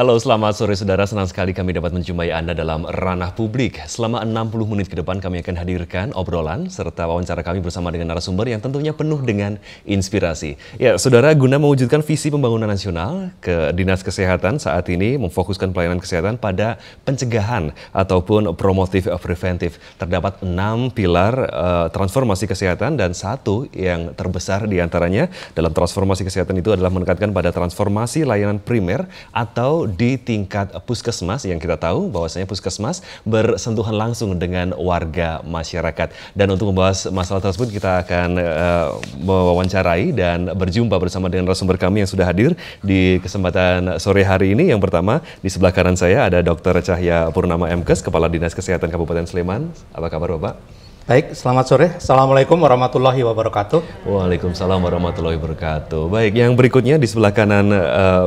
Halo, selamat sore saudara. Senang sekali kami dapat menjumpai Anda dalam ranah publik. Selama 60 menit ke depan kami akan hadirkan obrolan serta wawancara kami bersama dengan narasumber yang tentunya penuh dengan inspirasi. Ya, saudara, guna mewujudkan visi pembangunan nasional, Dinas Kesehatan saat ini memfokuskan pelayanan kesehatan pada pencegahan ataupun promotif preventif. Terdapat 6 pilar transformasi kesehatan dan satu yang terbesar diantaranya dalam transformasi kesehatan itu adalah menekankan pada transformasi layanan primer atau di tingkat puskesmas, yang kita tahu bahwasanya puskesmas bersentuhan langsung dengan warga masyarakat. Dan untuk membahas masalah tersebut kita akan mewawancarai dan berjumpa bersama dengan narasumber kami yang sudah hadir di kesempatan sore hari ini. Yang pertama, di sebelah kanan saya ada Dr. Cahya Purnama MKes, Kepala Dinas Kesehatan Kabupaten Sleman. Apa kabar Bapak? Baik, selamat sore. Assalamualaikum warahmatullahi wabarakatuh. Waalaikumsalam warahmatullahi wabarakatuh. Baik, yang berikutnya di sebelah kanan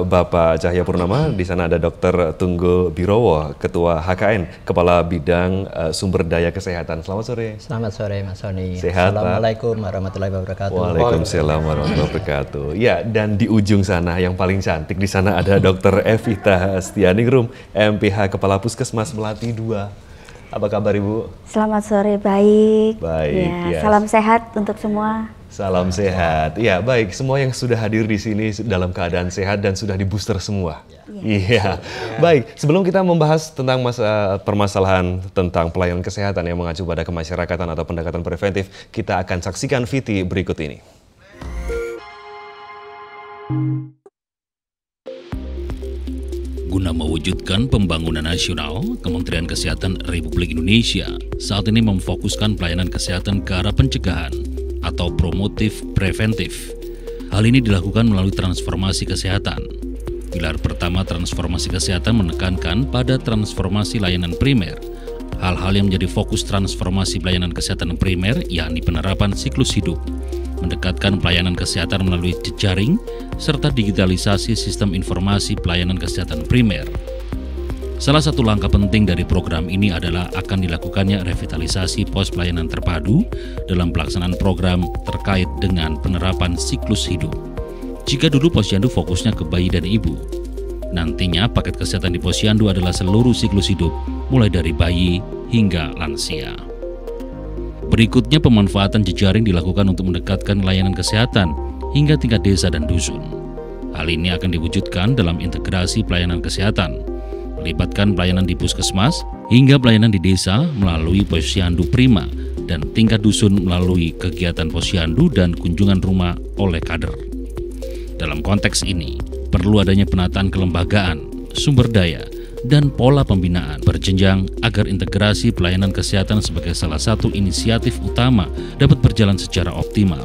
Bapak Cahya Purnama, di sana ada Dr. Tunggul Birowo, Ketua HKN, Kepala Bidang Sumber Daya Kesehatan. Selamat sore. Selamat sore Mas Sony. Sehat, Assalamualaikum warahmatullahi wabarakatuh. Waalaikumsalam warahmatullahi wabarakatuh. Ya, dan di ujung sana yang paling cantik di sana ada Dr. Evita Stianingrum, MPH Kepala Puskesmas Melati 2. Apa kabar Ibu? Selamat sore, baik. Baik. Ya, salam sehat untuk semua. Salam sehat. Ya, baik. Semua yang sudah hadir di sini dalam keadaan sehat dan sudah di booster semua. Iya. Baik, sebelum kita membahas tentang permasalahan tentang pelayanan kesehatan yang mengacu pada kemasyarakatan atau pendekatan preventif, kita akan saksikan VT berikut ini. Guna mewujudkan pembangunan nasional, Kementerian Kesehatan Republik Indonesia saat ini memfokuskan pelayanan kesehatan ke arah pencegahan atau promotif preventif. Hal ini dilakukan melalui transformasi kesehatan. Pilar pertama transformasi kesehatan menekankan pada transformasi layanan primer. Hal-hal yang menjadi fokus transformasi pelayanan kesehatan primer yakni penerapan siklus hidup, mendekatkan pelayanan kesehatan melalui jejaring, serta digitalisasi sistem informasi pelayanan kesehatan primer. Salah satu langkah penting dari program ini adalah akan dilakukannya revitalisasi pos pelayanan terpadu dalam pelaksanaan program terkait dengan penerapan siklus hidup. Jika dulu posyandu fokusnya ke bayi dan ibu, nantinya paket kesehatan di posyandu adalah seluruh siklus hidup, mulai dari bayi hingga lansia. Berikutnya, pemanfaatan jejaring dilakukan untuk mendekatkan layanan kesehatan hingga tingkat desa dan dusun. Hal ini akan diwujudkan dalam integrasi pelayanan kesehatan, melibatkan pelayanan di puskesmas hingga pelayanan di desa melalui posyandu prima dan tingkat dusun melalui kegiatan posyandu dan kunjungan rumah oleh kader. Dalam konteks ini, perlu adanya penataan kelembagaan, sumber daya, dan pola pembinaan berjenjang agar integrasi pelayanan kesehatan sebagai salah satu inisiatif utama dapat berjalan secara optimal.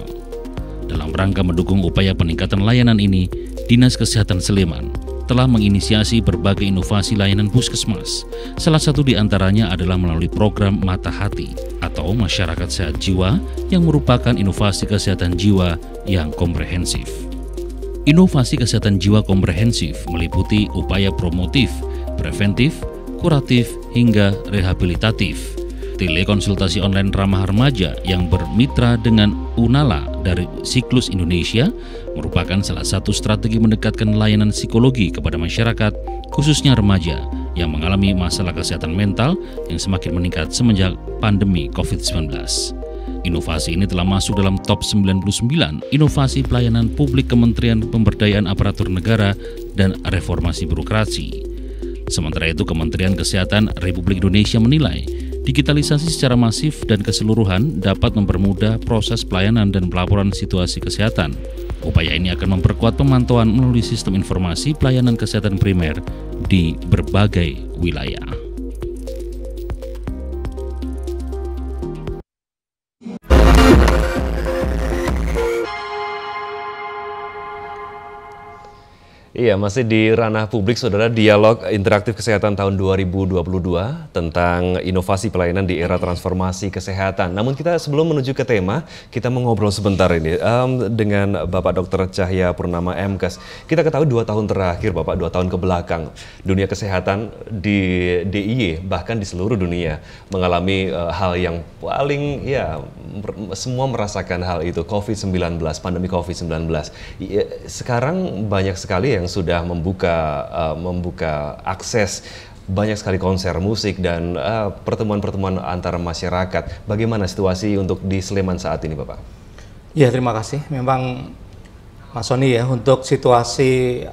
Dalam rangka mendukung upaya peningkatan layanan ini, Dinas Kesehatan Sleman telah menginisiasi berbagai inovasi layanan puskesmas. Salah satu di antaranya adalah melalui program Mata Hati atau Masyarakat Sehat Jiwa yang merupakan inovasi kesehatan jiwa yang komprehensif. Inovasi kesehatan jiwa komprehensif meliputi upaya promotif, preventif, kuratif, hingga rehabilitatif. Telekonsultasi online ramah remaja yang bermitra dengan Unala dari Siklus Indonesia merupakan salah satu strategi mendekatkan layanan psikologi kepada masyarakat, khususnya remaja yang mengalami masalah kesehatan mental yang semakin meningkat semenjak pandemi COVID-19. Inovasi ini telah masuk dalam top 99 inovasi pelayanan publik Kementerian Pemberdayaan Aparatur Negara dan Reformasi Birokrasi. Sementara itu, Kementerian Kesehatan Republik Indonesia menilai digitalisasi secara masif dan keseluruhan dapat mempermudah proses pelayanan dan pelaporan situasi kesehatan. Upaya ini akan memperkuat pemantauan melalui sistem informasi pelayanan kesehatan primer di berbagai wilayah. Iya, masih di ranah publik, saudara. Dialog Interaktif Kesehatan tahun 2022 tentang inovasi pelayanan di era transformasi kesehatan. Namun kita sebelum menuju ke tema, kita mau ngobrol sebentar ini dengan Bapak Dr. Cahya Purnama MKes. Kita ketahui 2 tahun terakhir, Bapak, 2 tahun ke belakang, dunia kesehatan di DIY, bahkan di seluruh dunia, mengalami hal yang paling semua merasakan hal itu, COVID-19, pandemi COVID-19. Sekarang banyak sekali yang sudah membuka akses, banyak sekali konser musik dan pertemuan-pertemuan antar masyarakat. Bagaimana situasi untuk di Sleman saat ini, Bapak? Ya, terima kasih. Memang Mas Sony ya, untuk situasi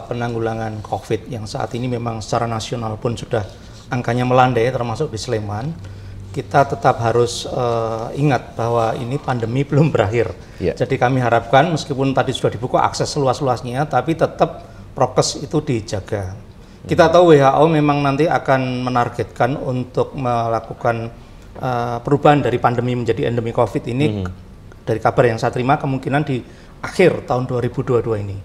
penanggulangan COVID yang saat ini memang secara nasional pun sudah angkanya melandai, termasuk di Sleman. Kita tetap harus ingat bahwa ini pandemi belum berakhir. Jadi kami harapkan meskipun tadi sudah dibuka akses seluas-luasnya, tapi tetap prokes itu dijaga. Kita tahu WHO memang nanti akan menargetkan untuk melakukan perubahan dari pandemi menjadi endemi COVID ini. Dari kabar yang saya terima kemungkinan di akhir tahun 2022 ini.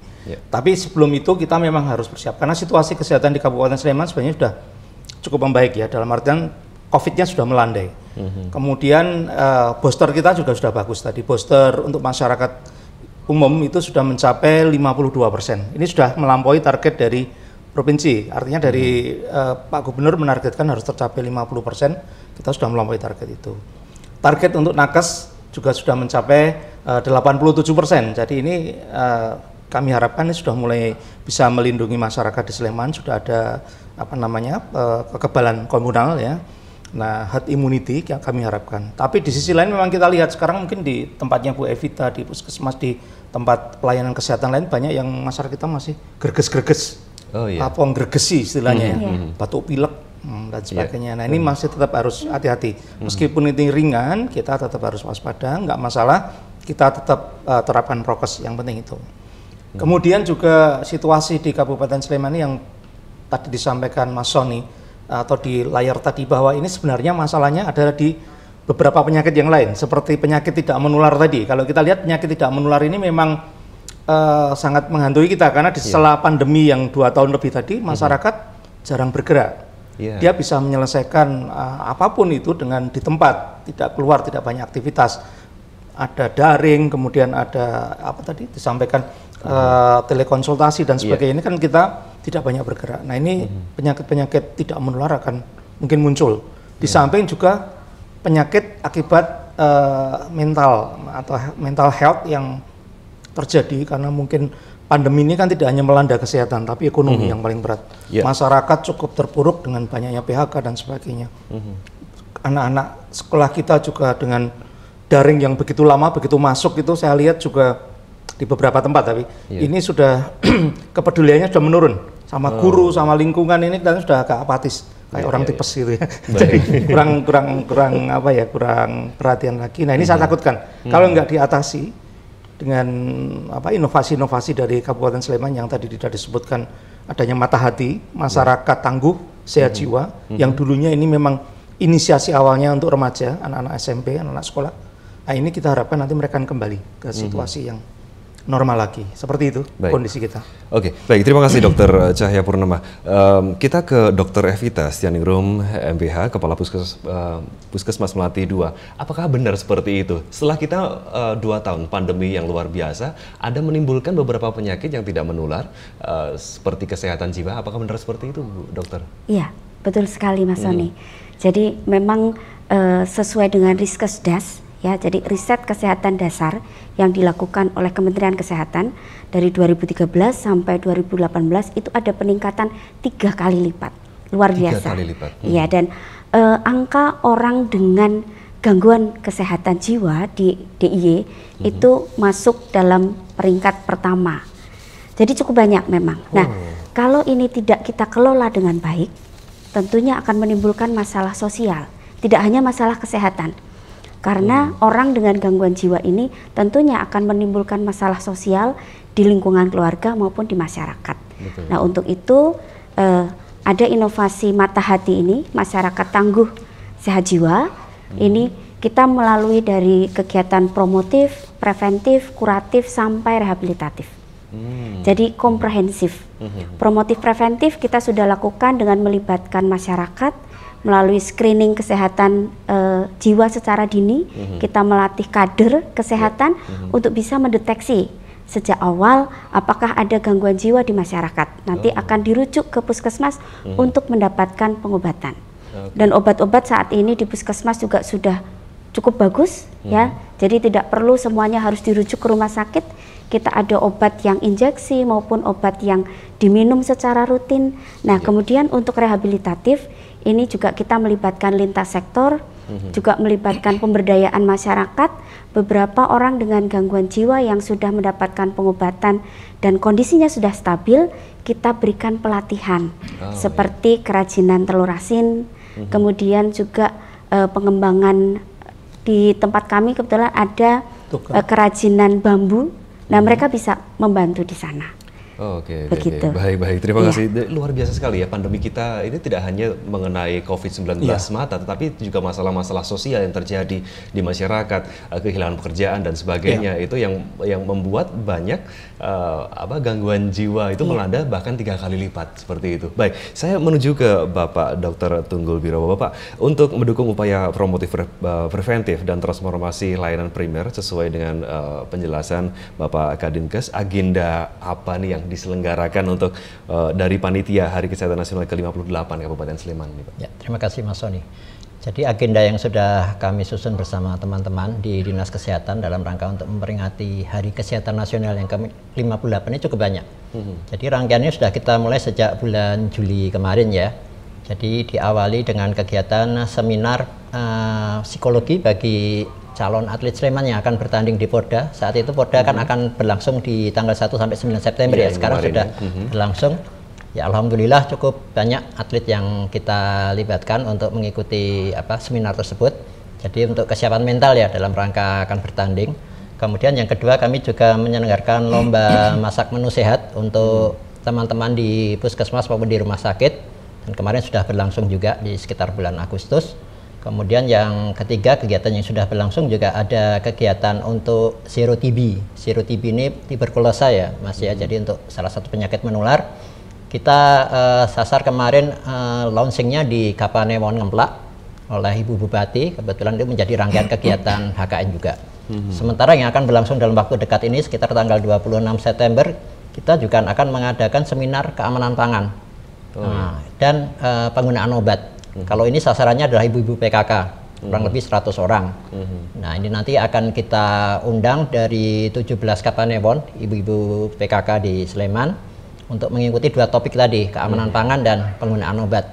Tapi sebelum itu kita memang harus bersiap karena situasi kesehatan di Kabupaten Sleman sebenarnya sudah cukup membaik ya, dalam artian COVID-nya sudah melandai. Kemudian booster kita juga sudah bagus tadi. Booster untuk masyarakat umum itu sudah mencapai 52%. Ini sudah melampaui target dari provinsi. Artinya dari Pak Gubernur menargetkan harus tercapai 50%. Kita sudah melampaui target itu. Target untuk nakes juga sudah mencapai 87%. Jadi ini kami harapkan ini sudah mulai bisa melindungi masyarakat di Sleman. Sudah ada kekebalan komunal ya. Nah, herd immunity yang kami harapkan. Tapi di sisi lain memang kita lihat sekarang mungkin di tempatnya Bu Evita, di puskesmas, di tempat pelayanan kesehatan lain banyak yang masyarakat kita masih greges-greges. Gregesi istilahnya ya. Batuk pilek dan sebagainya. Nah, ini masih tetap harus hati-hati. Meskipun ini ringan, kita tetap harus waspada, nggak masalah. Kita tetap terapkan prokes, yang penting itu. Kemudian juga situasi di Kabupaten Sleman ini yang tadi disampaikan Mas Sony atau di layar tadi, bahwa ini sebenarnya masalahnya adalah di beberapa penyakit yang lain seperti penyakit tidak menular tadi. Kalau kita lihat penyakit tidak menular ini memang sangat menghantui kita karena di setelah pandemi yang 2 tahun lebih tadi masyarakat jarang bergerak. Dia bisa menyelesaikan apapun itu dengan di tempat, tidak keluar, tidak banyak aktivitas. Ada daring, kemudian ada apa tadi disampaikan telekonsultasi dan sebagainya. Ini kan kita tidak banyak bergerak. Nah, ini penyakit-penyakit tidak menular akan mungkin muncul. Di samping juga penyakit akibat mental atau mental health yang terjadi karena mungkin pandemi ini kan tidak hanya melanda kesehatan tapi ekonomi yang paling berat. Masyarakat cukup terpuruk dengan banyaknya PHK dan sebagainya. Anak-anak sekolah kita juga dengan daring yang begitu lama, begitu masuk itu saya lihat juga di beberapa tempat, tapi ini sudah kepeduliannya sudah menurun sama guru, sama lingkungan. Ini dan sudah agak apatis kayak orang tipes gitu ya. Jadi kurang perhatian lagi. Nah, ini saya takutkan kalau nggak diatasi dengan inovasi-inovasi dari Kabupaten Sleman yang tadi tidak disebutkan, adanya mata hati, masyarakat tangguh, sehat jiwa, yang dulunya ini memang inisiasi awalnya untuk remaja, anak-anak SMP, anak-anak sekolah. Nah, ini kita harapkan nanti mereka akan kembali ke situasi yang normal lagi. Seperti itu kondisi kita. Oke, baik. Terima kasih Dr. Cahya Purnama. Kita ke Dr. Evita Stianingrum, MPH, Kepala Puskesmas Melati 2. Apakah benar seperti itu? Setelah kita 2 tahun pandemi yang luar biasa, ada menimbulkan beberapa penyakit yang tidak menular, seperti kesehatan jiwa. Apakah benar seperti itu, Dokter? Iya, betul sekali Mas Sony. Jadi memang sesuai dengan Riskesdas, ya, jadi riset kesehatan dasar yang dilakukan oleh Kementerian Kesehatan dari 2013 sampai 2018 itu ada peningkatan 3 kali lipat, luar biasa. 3 kali lipat. Iya, dan angka orang dengan gangguan kesehatan jiwa di DIY itu masuk dalam peringkat pertama. Jadi cukup banyak memang. Nah, kalau ini tidak kita kelola dengan baik, tentunya akan menimbulkan masalah sosial, tidak hanya masalah kesehatan. Karena orang dengan gangguan jiwa ini tentunya akan menimbulkan masalah sosial di lingkungan keluarga maupun di masyarakat. Nah, untuk itu ada inovasi mata hati ini, masyarakat tangguh sehat jiwa. Ini kita melalui dari kegiatan promotif, preventif, kuratif sampai rehabilitatif. Jadi komprehensif. Promotif preventif kita sudah lakukan dengan melibatkan masyarakat melalui screening kesehatan jiwa secara dini. Kita melatih kader kesehatan untuk bisa mendeteksi sejak awal apakah ada gangguan jiwa di masyarakat. Nanti akan dirujuk ke puskesmas untuk mendapatkan pengobatan. Dan obat-obat saat ini di puskesmas juga sudah cukup bagus ya. Jadi tidak perlu semuanya harus dirujuk ke rumah sakit. Kita ada obat yang injeksi maupun obat yang diminum secara rutin. Nah, kemudian untuk rehabilitatif ini juga kita melibatkan lintas sektor, juga melibatkan pemberdayaan masyarakat. Beberapa orang dengan gangguan jiwa yang sudah mendapatkan pengobatan dan kondisinya sudah stabil, kita berikan pelatihan seperti kerajinan telur asin, kemudian juga pengembangan di tempat kami kebetulan ada kerajinan bambu. Nah, mereka bisa membantu di sana. Oke, begitu. Baik. Terima kasih. Luar biasa sekali ya, pandemi kita ini tidak hanya mengenai COVID-19 semata, tetapi juga masalah-masalah sosial yang terjadi di masyarakat, kehilangan pekerjaan dan sebagainya. Itu yang membuat banyak gangguan jiwa itu melanda bahkan 3 kali lipat seperti itu. Baik, saya menuju ke Bapak Dr. Tunggul Birowo. Bapak, untuk mendukung upaya promotif preventif dan transformasi layanan primer sesuai dengan penjelasan Bapak Kadinkes, agenda apa nih yang diselenggarakan untuk dari panitia Hari Kesehatan Nasional ke-58 Kabupaten Sleman ini, Pak? Ya, terima kasih Mas Sony. Jadi agenda yang sudah kami susun bersama teman-teman di Dinas Kesehatan dalam rangka untuk memperingati Hari Kesehatan Nasional yang ke-58 ini cukup banyak. Jadi rangkaiannya sudah kita mulai sejak bulan Juli kemarin ya. Jadi diawali dengan kegiatan seminar psikologi bagi calon atlet Sleman yang akan bertanding di Porda. Saat itu Porda akan berlangsung di tanggal 1 sampai 9 September ya. Sekarang sudah berlangsung. Ya, alhamdulillah cukup banyak atlet yang kita libatkan untuk mengikuti seminar tersebut. Jadi untuk kesiapan mental ya dalam rangka akan bertanding. Kemudian yang kedua, kami juga menyelenggarakan lomba masak menu sehat untuk teman-teman di puskesmas maupun di rumah sakit. Dan kemarin sudah berlangsung juga di sekitar bulan Agustus. Kemudian yang ketiga, kegiatan yang sudah berlangsung juga ada kegiatan untuk Zero TB. Zero TB ini tuberkulosa ya Mas ya, jadi untuk salah satu penyakit menular. Kita sasar kemarin launchingnya di Kapanewon Ngemplak oleh Ibu Bupati, kebetulan itu menjadi rangkaian kegiatan HKN juga. Sementara yang akan berlangsung dalam waktu dekat ini sekitar tanggal 26 September, kita juga akan mengadakan seminar keamanan pangan dan penggunaan obat. Kalau ini sasarannya adalah ibu-ibu PKK, kurang lebih 100 orang. Nah, ini nanti akan kita undang dari 17 Kapanewon, ibu-ibu PKK di Sleman, untuk mengikuti 2 topik tadi, keamanan pangan dan penggunaan obat.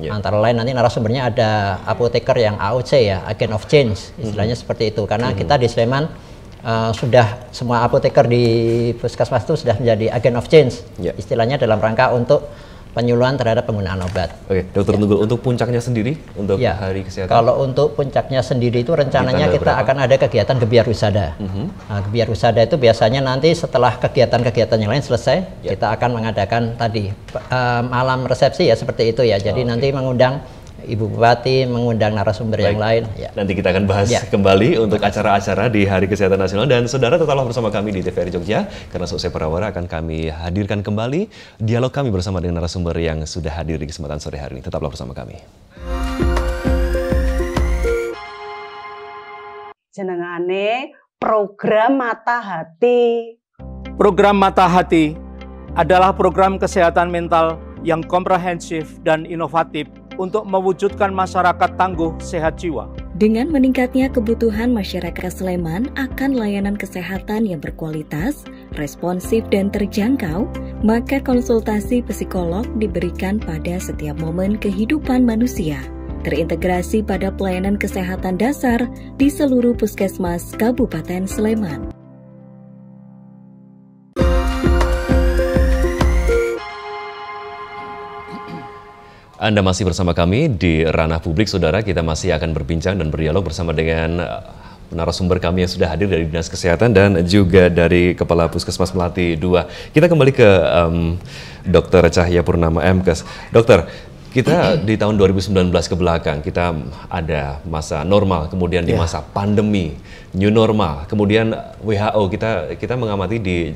Antara lain nanti narasumbernya ada apoteker yang AOC ya, Agent of Change, istilahnya seperti itu. Karena kita di Sleman sudah semua apoteker di puskesmas itu sudah menjadi Agent of Change, istilahnya dalam rangka untuk penyuluhan terhadap penggunaan obat. Oke, Dokter Tunggul, untuk puncaknya sendiri untuk Hari Kesehatan? Kalau untuk puncaknya sendiri itu rencananya kita akan ada kegiatan gebiar wisada. Nah, gebiar wisada itu biasanya nanti setelah kegiatan-kegiatan yang lain selesai, kita akan mengadakan tadi malam resepsi ya seperti itu ya. Jadi nanti mengundang Ibu Bupati, mengundang narasumber yang lain. Nanti kita akan bahas kembali untuk acara-acara di Hari Kesehatan Nasional. Dan saudara, tetaplah bersama kami di TVRI Jogja, karena selesai Perawara akan kami hadirkan kembali dialog kami bersama dengan narasumber yang sudah hadir di kesempatan sore hari ini. Tetaplah bersama kami. Jenengane program Mata Hati. Program Mata Hati adalah program kesehatan mental yang komprehensif dan inovatif untuk mewujudkan masyarakat tangguh sehat jiwa. Dengan meningkatnya kebutuhan masyarakat Sleman akan layanan kesehatan yang berkualitas, responsif dan terjangkau, maka konsultasi psikolog diberikan pada setiap momen kehidupan manusia, terintegrasi pada pelayanan kesehatan dasar di seluruh puskesmas Kabupaten Sleman. Anda masih bersama kami di Ranah Publik, saudara. Kita masih akan berbincang dan berdialog bersama dengan narasumber kami yang sudah hadir dari Dinas Kesehatan dan juga dari Kepala Puskesmas Melati 2. Kita kembali ke Dr. Cahya Purnama MKes. Dokter, kita di tahun 2019 ke belakang, kita ada masa normal, kemudian di masa pandemi, new normal, kemudian WHO, kita mengamati di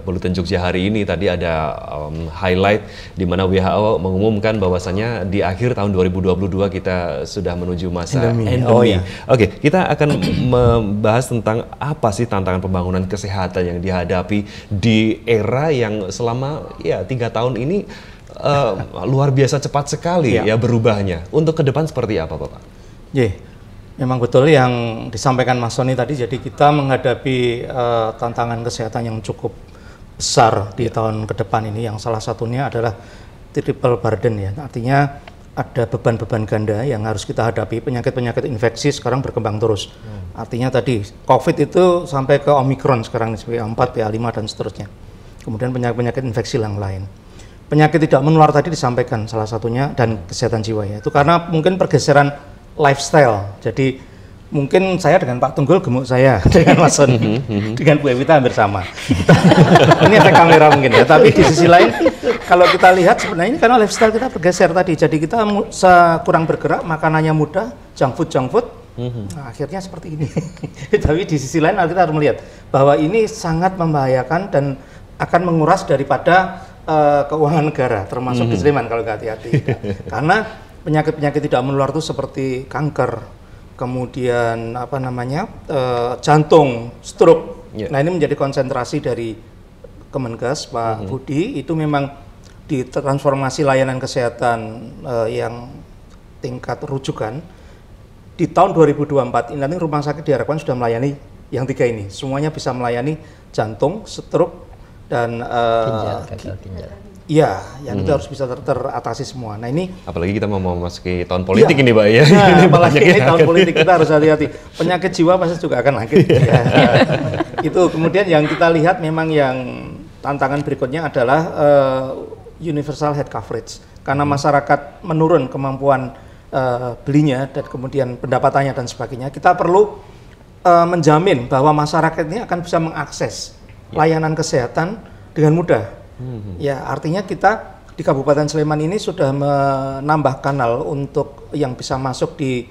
Bulletin Jogja hari ini tadi ada highlight di mana WHO mengumumkan bahwasannya di akhir tahun 2022 kita sudah menuju masa endemi. Oke, kita akan membahas tentang apa sih tantangan pembangunan kesehatan yang dihadapi di era yang selama 3 tahun ini luar biasa cepat sekali ya berubahnya. Untuk ke depan seperti apa, Bapak? Memang betul yang disampaikan Mas Sony tadi. Jadi kita menghadapi tantangan kesehatan yang cukup besar di tahun ke depan ini. Yang salah satunya adalah triple burden ya. Artinya ada beban-beban ganda yang harus kita hadapi. Penyakit-penyakit infeksi sekarang berkembang terus. Artinya tadi COVID itu sampai ke Omicron sekarang, BA4, BA5 dan seterusnya. Kemudian penyakit-penyakit infeksi yang lain. Penyakit tidak menular tadi disampaikan salah satunya, dan kesehatan jiwa ya. Itu karena mungkin pergeseran lifestyle. Jadi mungkin saya dengan Pak Tunggul gemuk saya, dengan Mas Sony, dengan Bu Evita hampir sama. Ini efek kamera mungkin ya. Tapi di sisi lain, kalau kita lihat sebenarnya ini karena lifestyle kita bergeser tadi. Jadi kita kurang bergerak, makanannya mudah, junk food. Nah, akhirnya seperti ini. Tapi di sisi lain kita harus melihat bahwa ini sangat membahayakan dan akan menguras daripada keuangan negara, termasuk di Sleman kalau nggak hati-hati. Karena penyakit-penyakit tidak menular itu seperti kanker, kemudian jantung, stroke. Nah, ini menjadi konsentrasi dari Kemenkes, Pak Budi. Itu memang di transformasi layanan kesehatan yang tingkat rujukan di tahun 2024 ini nanti rumah sakit diharapkan sudah melayani yang 3 ini. Semuanya bisa melayani jantung, stroke, dan gagal ginjal. Iya, yang itu harus bisa teratasi semua. Nah ini, apalagi kita mau memasuki tahun politik ini, Pak ya. Nah, apalagi ini tahun politik, kita harus hati-hati. Penyakit jiwa pasti juga akan langit. Ya. Itu kemudian yang kita lihat memang yang tantangan berikutnya adalah universal health coverage, karena masyarakat menurun kemampuan belinya dan kemudian pendapatannya dan sebagainya. Kita perlu menjamin bahwa masyarakat ini akan bisa mengakses layanan kesehatan dengan mudah. Ya, artinya kita di Kabupaten Sleman ini sudah menambah kanal untuk yang bisa masuk di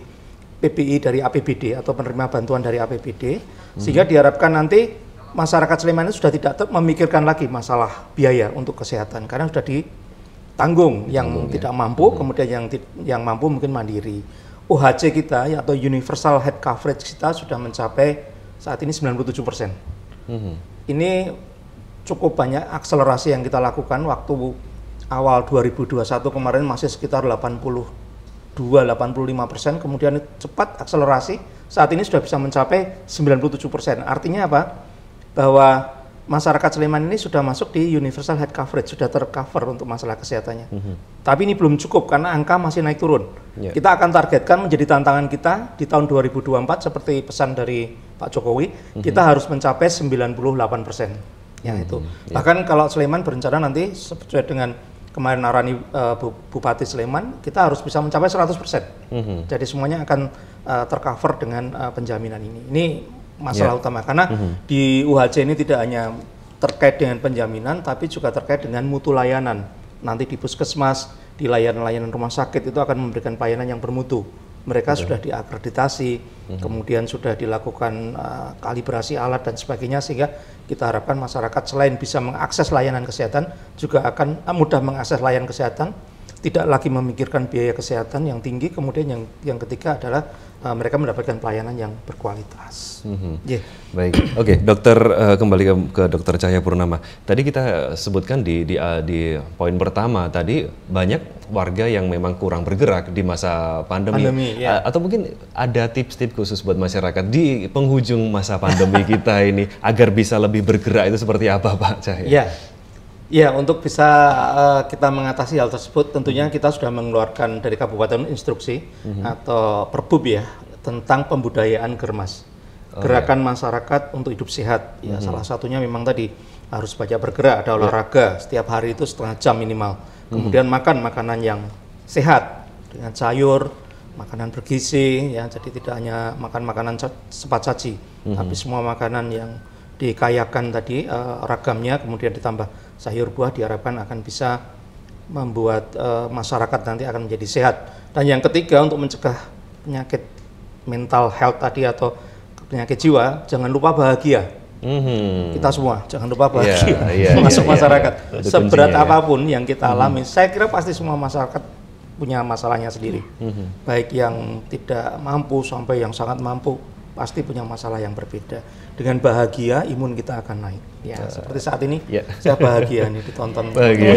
PBI dari APBD atau penerima bantuan dari APBD, sehingga diharapkan nanti masyarakat Sleman itu sudah tidak memikirkan lagi masalah biaya untuk kesehatan, karena sudah ditanggung yang tidak mampu, kemudian yang mampu mungkin mandiri. UHC kita atau Universal Health Coverage kita sudah mencapai saat ini 97%. Ini cukup banyak akselerasi yang kita lakukan. Waktu awal 2021 kemarin masih sekitar 82-85%, kemudian cepat akselerasi, saat ini sudah bisa mencapai 97%. Artinya apa? Bahwa masyarakat Sleman ini sudah masuk di Universal Health Coverage, sudah tercover untuk masalah kesehatannya. Tapi ini belum cukup karena angka masih naik turun. Kita akan targetkan menjadi tantangan kita di tahun 2024 seperti pesan dari Pak Jokowi, kita harus mencapai 98%. Ya itu. Bahkan kalau Sleman berencana nanti sesuai dengan kemarin arahan Bupati Sleman, kita harus bisa mencapai 100%. Jadi semuanya akan tercover dengan penjaminan ini. Ini masalah utama karena di UHC ini tidak hanya terkait dengan penjaminan, tapi juga terkait dengan mutu layanan. Nanti di puskesmas, di layanan-layanan rumah sakit itu akan memberikan pelayanan yang bermutu. Mereka sudah diakreditasi, kemudian sudah dilakukan kalibrasi alat dan sebagainya, sehingga kita harapkan masyarakat selain bisa mengakses layanan kesehatan, juga akan mudah mengakses layanan kesehatan, tidak lagi memikirkan biaya kesehatan yang tinggi, kemudian yang ketiga adalah mereka mendapatkan pelayanan yang berkualitas. Baik, oke, dokter, kembali ke Dokter Cahya Purnama. Tadi kita sebutkan di poin pertama tadi banyak warga yang memang kurang bergerak di masa pandemi atau mungkin ada tips-tips khusus buat masyarakat di penghujung masa pandemi kita ini agar bisa lebih bergerak, itu seperti apa, Pak Cahya? Ya, untuk bisa kita mengatasi hal tersebut, tentunya kita sudah mengeluarkan dari Kabupaten instruksi atau Perbub ya, tentang pembudayaan Germas. Gerakan masyarakat untuk hidup sehat. Ya, salah satunya memang tadi harus banyak bergerak, ada olahraga, setiap hari itu setengah jam minimal. Kemudian makan makanan yang sehat, dengan sayur, makanan bergizi, ya, jadi tidak hanya makan makanan cepat saji, tapi semua makanan yang dikayakan tadi ragamnya, kemudian ditambah sayur buah, diharapkan akan bisa membuat masyarakat nanti akan menjadi sehat. Dan yang ketiga, untuk mencegah penyakit mental health tadi atau penyakit jiwa, jangan lupa bahagia. Kita semua jangan lupa bahagia masuk masyarakat. Seberat apapun yang kita alami, saya kira pasti semua masyarakat punya masalahnya sendiri. Baik yang tidak mampu sampai yang sangat mampu. pasti punya masalah yang berbeda. Dengan bahagia imun kita akan naik. Ya, seperti saat ini saya bahagia nih ditonton. Bahagia.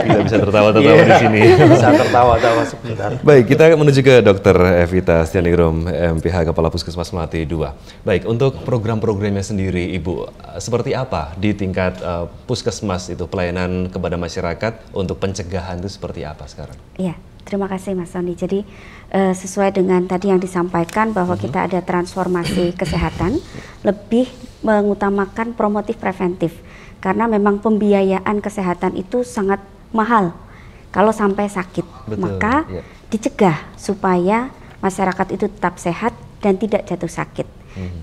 Kita bisa tertawa-tertawa di sini. Bisa tertawa-tawa sebentar. Baik, kita menuju ke Dr. Evita Stianingrum, MPH Kepala Puskesmas Melati 2. Baik, untuk program-programnya sendiri Ibu, seperti apa di tingkat puskesmas itu pelayanan kepada masyarakat untuk pencegahan itu seperti apa sekarang? Iya. Terima kasih Mas Sony. Jadi sesuai dengan tadi yang disampaikan bahwa kita ada transformasi kesehatan, lebih mengutamakan promotif preventif. Karena memang pembiayaan kesehatan itu sangat mahal kalau sampai sakit. Betul, maka dicegah supaya masyarakat itu tetap sehat dan tidak jatuh sakit.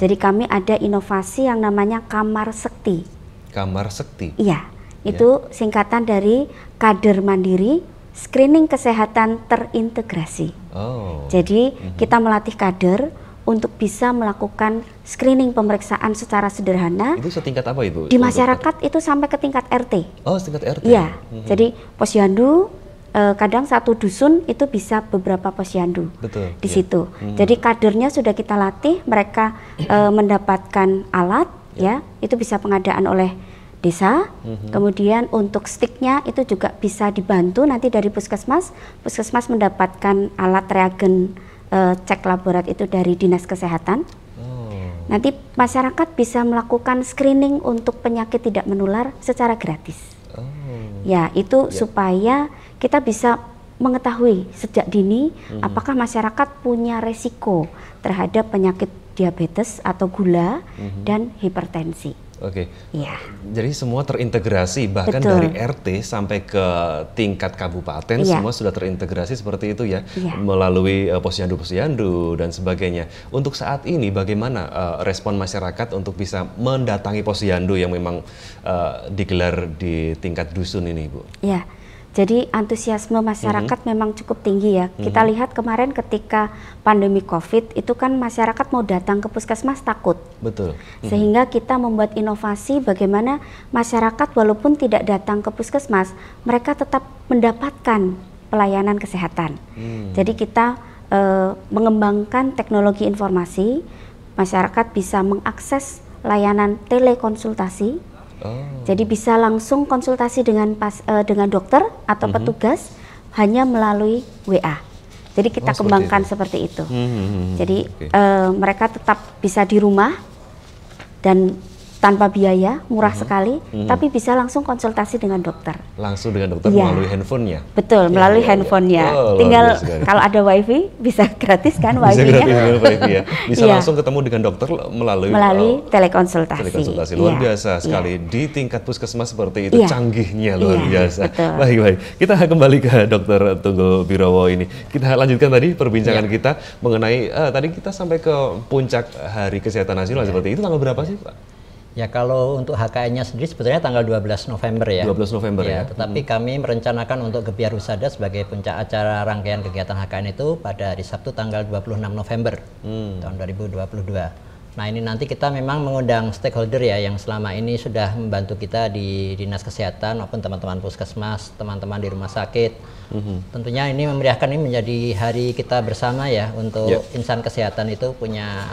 Jadi kami ada inovasi yang namanya Kamar Sekti. Kamar Sekti? Iya, itu singkatan dari kader mandiri screening kesehatan terintegrasi. Jadi kita melatih kader untuk bisa melakukan screening pemeriksaan secara sederhana. Itu setingkat apa Ibu? Di masyarakat itu sampai ke tingkat RT. Oh, setingkat RT? Iya, jadi posyandu kadang satu dusun itu bisa beberapa posyandu. Betul, di situ. Jadi kadernya sudah kita latih, mereka mendapatkan alat, ya itu bisa pengadaan oleh desa, kemudian untuk sticknya itu juga bisa dibantu nanti dari puskesmas. Puskesmas mendapatkan alat reagen cek laborat itu dari dinas kesehatan. Nanti masyarakat bisa melakukan screening untuk penyakit tidak menular secara gratis. Ya, itu supaya kita bisa mengetahui sejak dini apakah masyarakat punya resiko terhadap penyakit diabetes atau gula dan hipertensi. Oke. Ya. Jadi semua terintegrasi, bahkan dari RT sampai ke tingkat kabupaten semua sudah terintegrasi seperti itu ya, melalui posyandu-posyandu dan sebagainya. Untuk saat ini bagaimana respon masyarakat untuk bisa mendatangi posyandu yang memang digelar di tingkat dusun ini, Bu? Ya. Jadi antusiasme masyarakat memang cukup tinggi ya. Kita lihat kemarin ketika pandemi COVID itu kan masyarakat mau datang ke puskesmas takut. Betul. Sehingga kita membuat inovasi bagaimana masyarakat walaupun tidak datang ke puskesmas, mereka tetap mendapatkan pelayanan kesehatan. Jadi kita mengembangkan teknologi informasi, masyarakat bisa mengakses layanan telekonsultasi. Jadi bisa langsung konsultasi dengan dokter atau petugas hanya melalui WA. Jadi kita kembangkan seperti itu. Jadi mereka tetap bisa di rumah dan tanpa biaya, murah sekali, tapi bisa langsung konsultasi dengan dokter. Langsung dengan dokter melalui handphonenya? Betul, melalui handphonenya. Tinggal kalau ada wifi bisa gratis kan wifi-nya. Bisa gratis wifi ya. Bisa langsung ketemu dengan dokter melalui telekonsultasi. Luar biasa sekali. Di tingkat puskesmas seperti itu canggihnya luar biasa. Baik. Kita kembali ke Dr. Tunggul Birowo ini. Kita lanjutkan tadi perbincangan kita mengenai tadi kita sampai ke puncak Hari Kesehatan Nasional seperti itu tanggal berapa sih, Pak? Ya kalau untuk HKN-nya sendiri sebetulnya tanggal 12 November ya. 12 November ya. Tetapi kami merencanakan untuk Gebiar Husada sebagai puncak acara rangkaian kegiatan HKN itu pada hari Sabtu tanggal 26 November tahun 2022. Nah ini nanti kita memang mengundang stakeholder ya yang selama ini sudah membantu kita di Dinas Kesehatan maupun teman-teman puskesmas, teman-teman di rumah sakit. Tentunya ini memeriahkan, ini menjadi hari kita bersama ya untuk insan kesehatan itu punya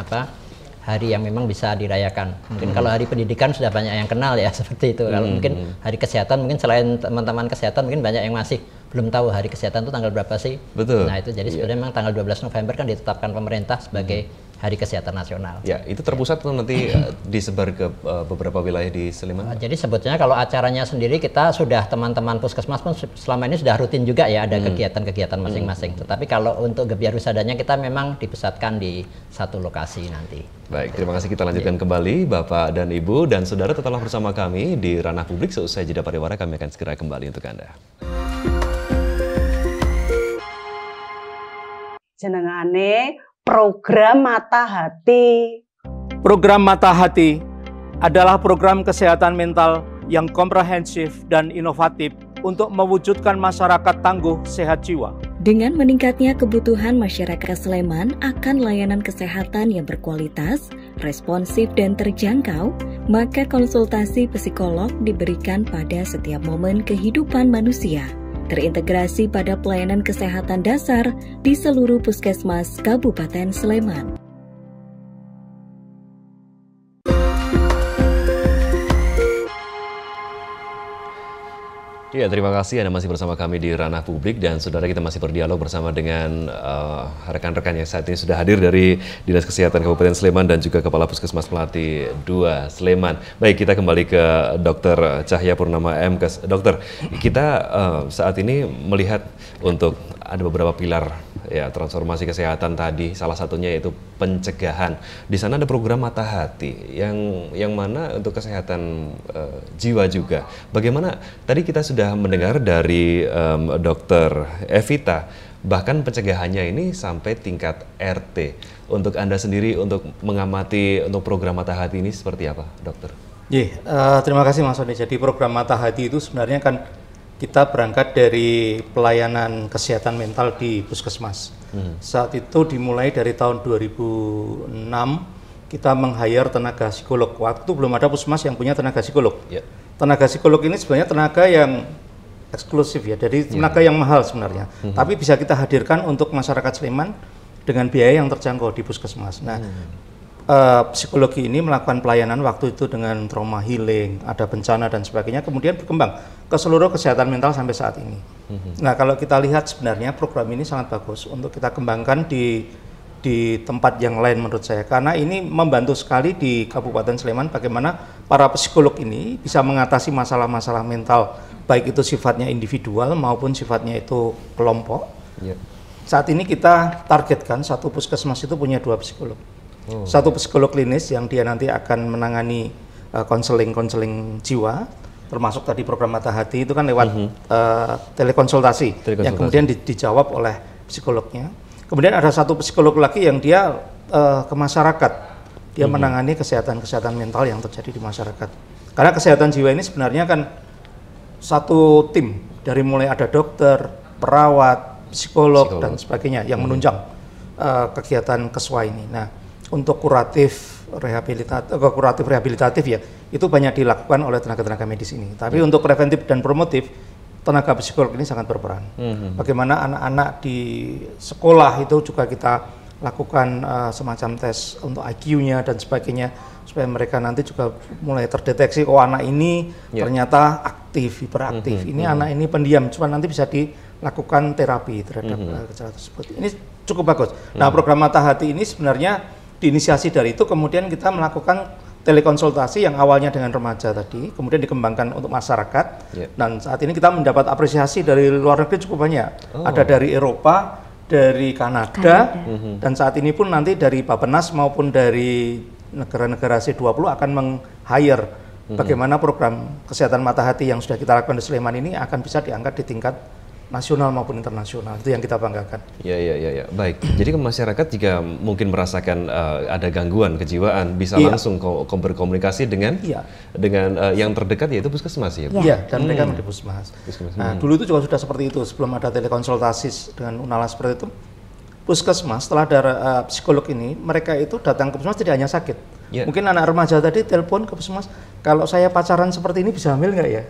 hari yang memang bisa dirayakan. Mungkin kalau hari pendidikan sudah banyak yang kenal ya seperti itu. Kalau mungkin hari kesehatan mungkin selain teman-teman kesehatan mungkin banyak yang masih belum tahu hari kesehatan itu tanggal berapa sih. Betul. Nah itu jadi sebenarnya memang tanggal 12 November kan ditetapkan pemerintah sebagai Hari Kesehatan Nasional. Ya, itu terpusat tuh nanti disebar ke beberapa wilayah di Sleman. Jadi sebetulnya kalau acaranya sendiri kita sudah teman-teman puskesmas pun selama ini sudah rutin juga ya ada kegiatan-kegiatan masing-masing. Tetapi kalau untuk Gebiar Husadanya kita memang dipusatkan di satu lokasi nanti. Baik, terima kasih. Kita lanjutkan kembali Bapak dan Ibu dan Saudara, tetaplah bersama kami di Ranah Publik. Seusai jeda pariwara kami akan segera kembali untuk Anda. Jenengane program Mata Hati. Program Mata Hati adalah program kesehatan mental yang komprehensif dan inovatif untuk mewujudkan masyarakat tangguh sehat jiwa. Dengan meningkatnya kebutuhan masyarakat Sleman akan layanan kesehatan yang berkualitas, responsif dan terjangkau, maka konsultasi psikolog diberikan pada setiap momen kehidupan manusia. Terintegrasi pada pelayanan kesehatan dasar di seluruh puskesmas Kabupaten Sleman. Ya, terima kasih Anda masih bersama kami di Ranah Publik, dan saudara, kita masih berdialog bersama dengan rekan-rekan yang saat ini sudah hadir dari Dinas Kesehatan Kabupaten Sleman dan juga Kepala Puskesmas Melati 2 Sleman. Baik, kita kembali ke Dr. Cahya Purnama MKes. Dokter, kita saat ini melihat untuk ada beberapa pilar ya transformasi kesehatan tadi, salah satunya yaitu pencegahan. Di sana ada program Mata Hati yang mana untuk kesehatan jiwa juga. Bagaimana tadi kita sudah mendengar dari Dr. Evita, bahkan pencegahannya ini sampai tingkat RT. Untuk Anda sendiri untuk mengamati untuk program Mata Hati ini seperti apa, Dokter? Terima kasih Mas Sony. Jadi program Mata Hati itu sebenarnya kan kita berangkat dari pelayanan kesehatan mental di puskesmas. Saat itu dimulai dari tahun 2006 kita meng-hire tenaga psikolog. Waktu belum ada puskesmas yang punya tenaga psikolog. Tenaga psikolog ini sebenarnya tenaga yang eksklusif ya, jadi tenaga yang mahal sebenarnya. Tapi bisa kita hadirkan untuk masyarakat Sleman dengan biaya yang terjangkau di puskesmas. Nah, psikologi ini melakukan pelayanan waktu itu dengan trauma healing, ada bencana dan sebagainya, kemudian berkembang ke seluruh kesehatan mental sampai saat ini. Nah, kalau kita lihat sebenarnya program ini sangat bagus untuk kita kembangkan di tempat yang lain menurut saya, karena ini membantu sekali di Kabupaten Sleman bagaimana para psikolog ini bisa mengatasi masalah-masalah mental, baik itu sifatnya individual maupun sifatnya itu kelompok. Saat ini kita targetkan satu puskesmas itu punya 2 psikolog. Satu psikolog klinis yang dia nanti akan menangani konseling jiwa, termasuk tadi program Mata Hati itu kan lewat telekonsultasi yang kemudian dijawab oleh psikolognya. Kemudian ada satu psikolog lagi yang dia ke masyarakat, dia menangani kesehatan mental yang terjadi di masyarakat. Karena kesehatan jiwa ini sebenarnya kan satu tim, dari mulai ada dokter, perawat, psikolog dan sebagainya yang menunjang kegiatan KESWA ini. Nah, untuk kuratif rehabilitatif ya, itu banyak dilakukan oleh tenaga-tenaga medis ini. Tapi untuk preventif dan promotif, tenaga psikolog ini sangat berperan. Bagaimana anak-anak di sekolah itu juga kita lakukan semacam tes untuk IQ-nya dan sebagainya, supaya mereka nanti juga mulai terdeteksi, oh anak ini ternyata aktif, hiperaktif, ini anak ini pendiam, cuma nanti bisa dilakukan terapi terhadap gejala tersebut. Ini cukup bagus. Nah, program Mata Hati ini sebenarnya diinisiasi dari itu, kemudian kita melakukan telekonsultasi yang awalnya dengan remaja tadi, kemudian dikembangkan untuk masyarakat, dan saat ini kita mendapat apresiasi dari luar negeri cukup banyak. Ada dari Eropa, dari Kanada, dan saat ini pun nanti dari Bappenas maupun dari negara-negara C20 akan meng-hire bagaimana program kesehatan Mata Hati yang sudah kita lakukan di Sleman ini akan bisa diangkat di tingkat nasional maupun internasional. Itu yang kita banggakan. Ya. Baik. Jadi ke masyarakat jika mungkin merasakan ada gangguan kejiwaan bisa langsung berkomunikasi dengan yang terdekat, yaitu puskesmas ya. Iya, dan mereka di puskesmas. Nah, dulu itu juga sudah seperti itu, sebelum ada telekonsultasi dengan Unala seperti itu. Puskesmas setelah ada psikolog ini, mereka itu datang ke puskesmas tidak hanya sakit. Mungkin anak remaja tadi telepon ke puskesmas, kalau saya pacaran seperti ini bisa hamil nggak ya?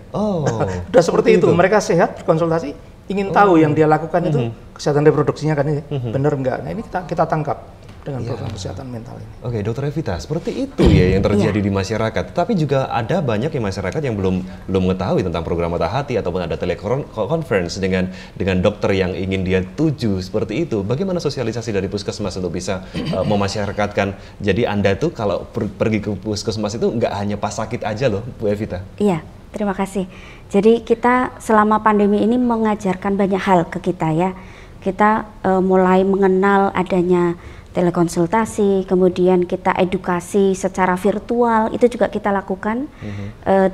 Udah seperti itu. Mereka sehat, berkonsultasi, ingin tahu yang dia lakukan itu kesehatan reproduksinya kan ini benar enggak. Nah, ini kita tangkap dengan program kesehatan mental ini. Oke, Dokter Evita, seperti itu ya yang terjadi di masyarakat. Tapi juga ada banyak yang masyarakat yang belum mengetahui tentang program Mata Hati, ataupun ada telekonferensi dengan dokter yang ingin dia tuju seperti itu. Bagaimana sosialisasi dari puskesmas untuk bisa memasyarakatkan? Jadi Anda tuh kalau pergi ke puskesmas itu nggak hanya pas sakit aja loh, Bu Evita. Iya, terima kasih. Jadi kita selama pandemi ini mengajarkan banyak hal ke kita ya. Kita mulai mengenal adanya telekonsultasi, kemudian kita edukasi secara virtual, itu juga kita lakukan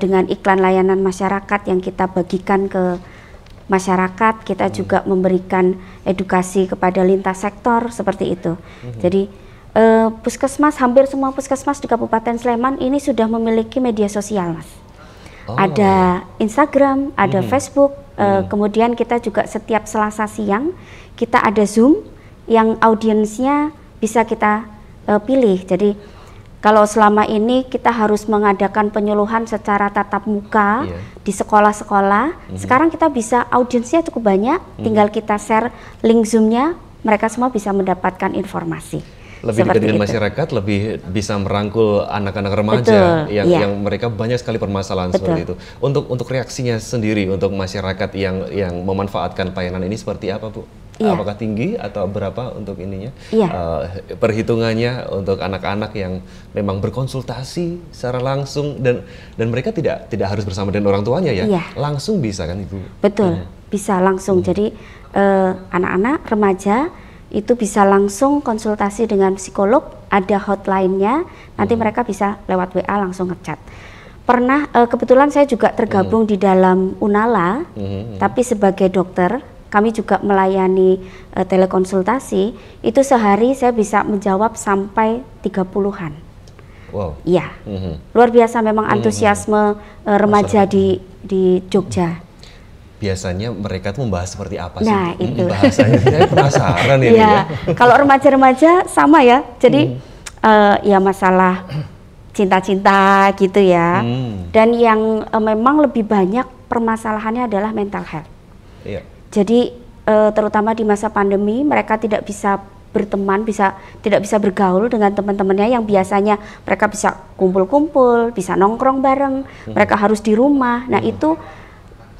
dengan iklan layanan masyarakat yang kita bagikan ke masyarakat. Kita juga memberikan edukasi kepada lintas sektor seperti itu. Jadi puskesmas, hampir semua puskesmas di Kabupaten Sleman ini sudah memiliki media sosial, Mas. Ada Instagram, ada Facebook, kemudian kita juga setiap Selasa siang kita ada Zoom yang audiensnya bisa kita pilih. Jadi kalau selama ini kita harus mengadakan penyuluhan secara tatap muka di sekolah-sekolah, sekarang kita bisa audiensnya cukup banyak, tinggal kita share link Zoom-nya, mereka semua bisa mendapatkan informasi. Lebih dekat dengan masyarakat, lebih bisa merangkul anak-anak remaja yang mereka banyak sekali permasalahan seperti itu. Untuk reaksinya sendiri untuk masyarakat yang memanfaatkan pelayanan ini seperti apa, Bu? Apakah tinggi atau berapa untuk ininya? Perhitungannya untuk anak-anak yang memang berkonsultasi secara langsung dan mereka tidak harus bersama dengan orang tuanya langsung bisa kan Ibu? Betul, bisa langsung. Jadi anak-anak remaja itu bisa langsung konsultasi dengan psikolog, ada hotline-nya, nanti mereka bisa lewat WA langsung ngechat. Pernah, kebetulan saya juga tergabung di dalam Unala, tapi sebagai dokter, kami juga melayani telekonsultasi, itu sehari saya bisa menjawab sampai 30-an. Wow. Iya, luar biasa memang antusiasme remaja di Jogja. Biasanya mereka tuh membahas seperti apa sih? Nah, itu. Bahasanya saya penasaran ini ya. Kalau remaja-remaja sama ya. Jadi ya masalah cinta-cinta gitu ya. Dan yang memang lebih banyak permasalahannya adalah mental health. Jadi terutama di masa pandemi mereka tidak bisa berteman, tidak bisa bergaul dengan teman-temannya yang biasanya mereka bisa kumpul-kumpul, bisa nongkrong bareng, mereka harus di rumah. Nah, itu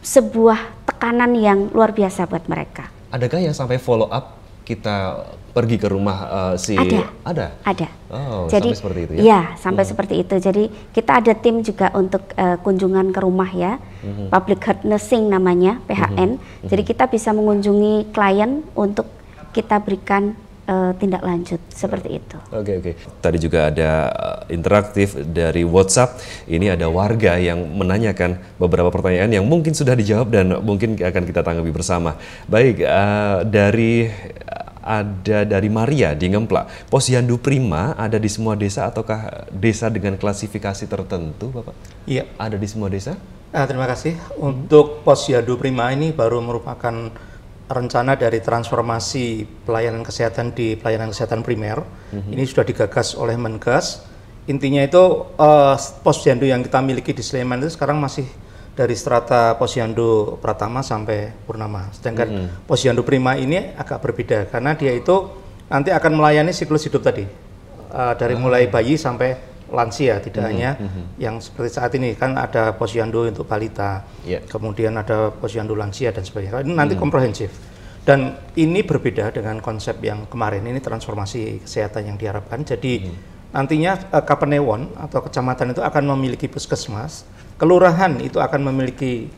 sebuah tekanan yang luar biasa buat mereka. Adakah yang sampai follow up kita pergi ke rumah Ada. Oh, jadi sampai seperti itu ya? Iya, sampai seperti itu. Jadi kita ada tim juga untuk kunjungan ke rumah ya, public health nursing namanya, PHN. Jadi kita bisa mengunjungi klien untuk kita berikan tindak lanjut seperti itu. Oke. Tadi juga ada interaktif dari WhatsApp. Ini ada warga yang menanyakan beberapa pertanyaan yang mungkin sudah dijawab dan mungkin akan kita tanggapi bersama. Baik, dari Maria di Ngemplak. Posyandu Prima ada di semua desa ataukah desa dengan klasifikasi tertentu, Bapak? Iya. Ada di semua desa? Terima kasih. Untuk Posyandu Prima ini baru merupakan rencana dari transformasi pelayanan kesehatan di pelayanan kesehatan primer. Ini sudah digagas oleh Menkes. Intinya itu posyandu yang kita miliki di Sleman itu sekarang masih dari strata posyandu Pratama sampai Purnama. Sedangkan posyandu Prima ini agak berbeda karena dia itu nanti akan melayani siklus hidup tadi. Dari mulai bayi sampai lansia, tidak hanya yang seperti saat ini kan ada posyandu untuk balita, kemudian ada posyandu lansia dan sebagainya. Ini nanti komprehensif. Dan ini berbeda dengan konsep yang kemarin, ini transformasi kesehatan yang diharapkan. Jadi nantinya Kapanewon atau kecamatan itu akan memiliki puskesmas, kelurahan itu akan memiliki